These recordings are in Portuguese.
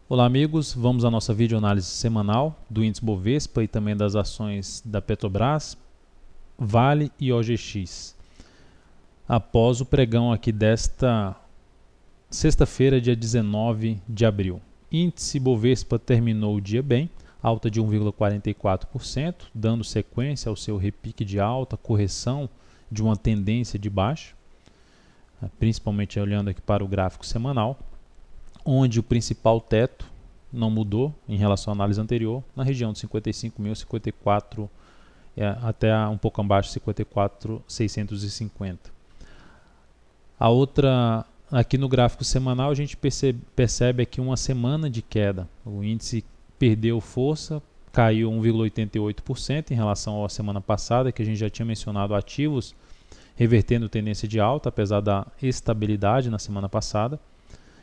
Olá amigos, vamos à nossa videoanálise semanal do índice Bovespa e também das ações da Petrobras, Vale e OGX. Após o pregão aqui desta sexta-feira, dia 19 de abril. Índice Bovespa terminou o dia bem, alta de 1,44%, dando sequência ao seu repique de alta, correção de uma tendência de baixa, principalmente olhando aqui para o gráfico semanal, onde o principal teto não mudou em relação à análise anterior, na região de 55.054 até um pouco abaixo de 54.650. A outra, aqui no gráfico semanal, a gente percebe aqui uma semana de queda. O índice perdeu força, caiu 1,88% em relação à semana passada, que a gente já tinha mencionado ativos revertendo tendência de alta, apesar da estabilidade na semana passada.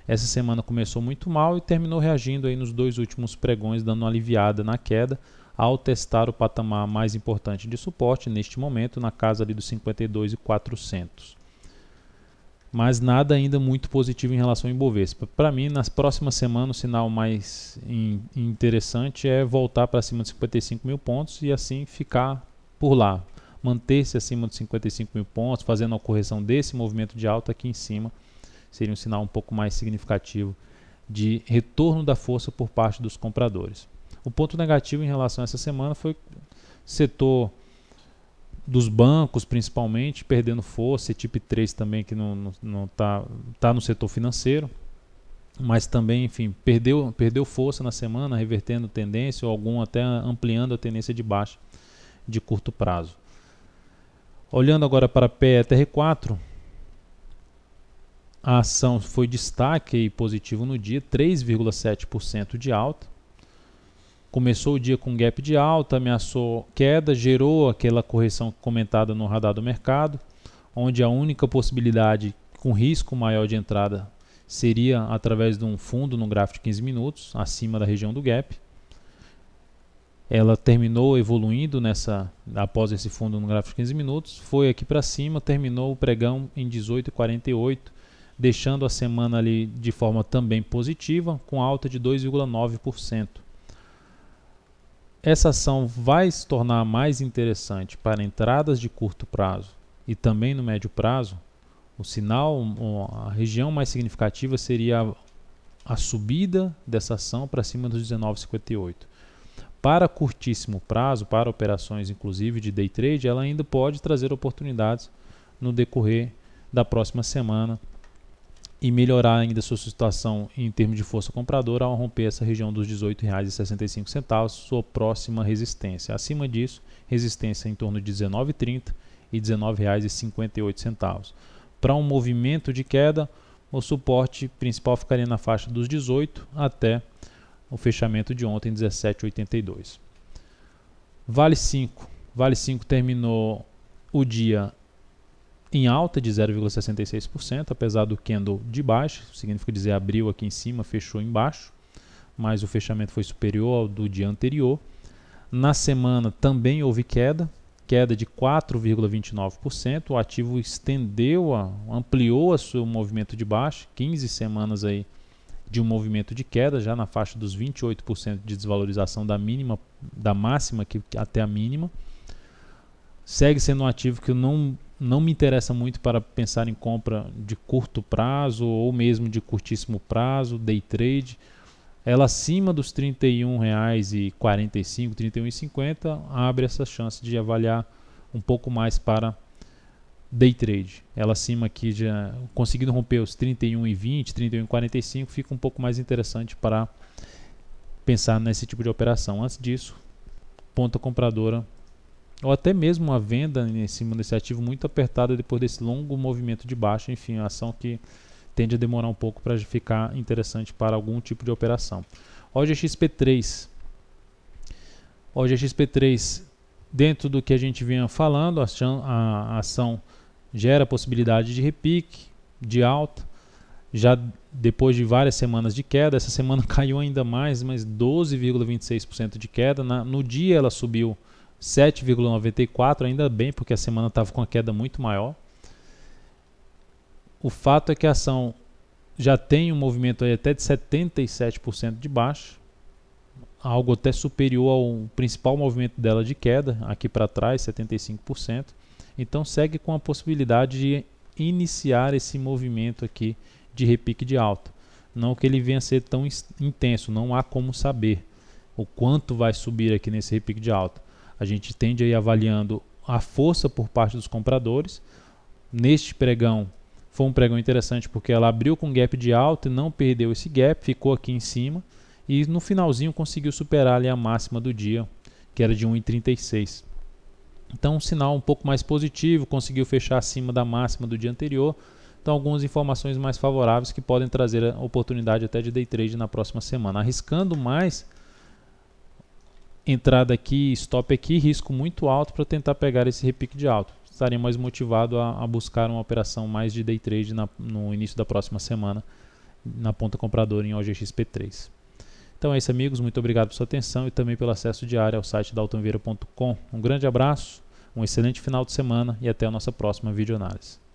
Essa semana começou muito mal e terminou reagindo aí nos dois últimos pregões, dando uma aliviada na queda, ao testar o patamar mais importante de suporte neste momento, na casa ali dos 52.400. Mas nada ainda muito positivo em relação ao Ibovespa. Para mim, nas próximas semanas, o sinal mais interessante é voltar para cima de 55 mil pontos e assim ficar por lá. Manter-se acima de 55 mil pontos, fazendo a correção desse movimento de alta aqui em cima, seria um sinal um pouco mais significativo de retorno da força por parte dos compradores. O ponto negativo em relação a essa semana foi o setor dos bancos, principalmente, perdendo força, CETIP 3 também, que não tá no setor financeiro, mas também, enfim, perdeu força na semana, revertendo tendência, ou algum até ampliando a tendência de baixa de curto prazo. Olhando agora para a PETR4, a ação foi destaque e positivo no dia, 3,7% de alta. Começou o dia com gap de alta, ameaçou queda, gerou aquela correção comentada no radar do mercado, onde a única possibilidade com risco maior de entrada seria através de um fundo no gráfico de 15 minutos, acima da região do gap. Ela terminou evoluindo após esse fundo no gráfico de 15 minutos, foi aqui para cima, terminou o pregão em 18,48, deixando a semana ali de forma também positiva, com alta de 2,9%. Essa ação vai se tornar mais interessante para entradas de curto prazo e também no médio prazo. O sinal, a região mais significativa seria a subida dessa ação para cima dos 19,58. Para curtíssimo prazo, para operações inclusive de day trade, ela ainda pode trazer oportunidades no decorrer da próxima semana e melhorar ainda a sua situação em termos de força compradora ao romper essa região dos R$ 18,65, sua próxima resistência. Acima disso, resistência em torno de R$ 19,30 e R$ 19,58. Para um movimento de queda, o suporte principal ficaria na faixa dos 18 até o fechamento de ontem, 17,82. Vale 5. Vale 5 terminou o dia em alta de 0,66%, apesar do candle de baixa, significa dizer abriu aqui em cima, fechou embaixo, mas o fechamento foi superior ao do dia anterior. Na semana também houve queda de 4,29%, o ativo ampliou o seu movimento de baixa, 15 semanas aí de um movimento de queda, já na faixa dos 28% de desvalorização da máxima até a mínima. Segue sendo um ativo que não me interessa muito para pensar em compra de curto prazo ou mesmo de curtíssimo prazo, day trade. Ela acima dos R$ 31,45, R$ 31,50 abre essa chance de avaliar um pouco mais para day trade. Ela acima aqui, já conseguindo romper os R$ 31,20, R$ 31,45, fica um pouco mais interessante para pensar nesse tipo de operação. Antes disso, ponta compradora ou até mesmo uma venda em cima desse ativo muito apertada depois desse longo movimento de baixa, enfim, uma ação que tende a demorar um pouco para ficar interessante para algum tipo de operação. OGXP3. OGXP3, dentro do que a gente vinha falando, a ação gera possibilidade de repique, de alta, já depois de várias semanas de queda. Essa semana caiu ainda mais, mas 12,26% de queda. No dia ela subiu 7,94, ainda bem, porque a semana estava com uma queda muito maior. O fato é que a ação já tem um movimento aí até de 77% de baixa, algo até superior ao principal movimento dela de queda, aqui para trás, 75%. Então segue com a possibilidade de iniciar esse movimento aqui de repique de alta. Não que ele venha a ser tão intenso, não há como saber o quanto vai subir aqui nesse repique de alta. A gente tende aí avaliando a força por parte dos compradores. Neste pregão, foi um pregão interessante porque ela abriu com gap de alta e não perdeu esse gap, ficou aqui em cima e no finalzinho conseguiu superar ali a máxima do dia, que era de 1,36. Então um sinal um pouco mais positivo, conseguiu fechar acima da máxima do dia anterior. Então algumas informações mais favoráveis que podem trazer a oportunidade até de day trade na próxima semana. Arriscando mais, entrada aqui, stop aqui, risco muito alto para tentar pegar esse repique de alta. Estaria mais motivado a buscar uma operação mais de day trade no início da próxima semana na ponta compradora em OGXP3. Então é isso, amigos, muito obrigado pela sua atenção e também pelo acesso diário ao site daltonvieira.com. Um grande abraço, um excelente final de semana e até a nossa próxima videoanálise.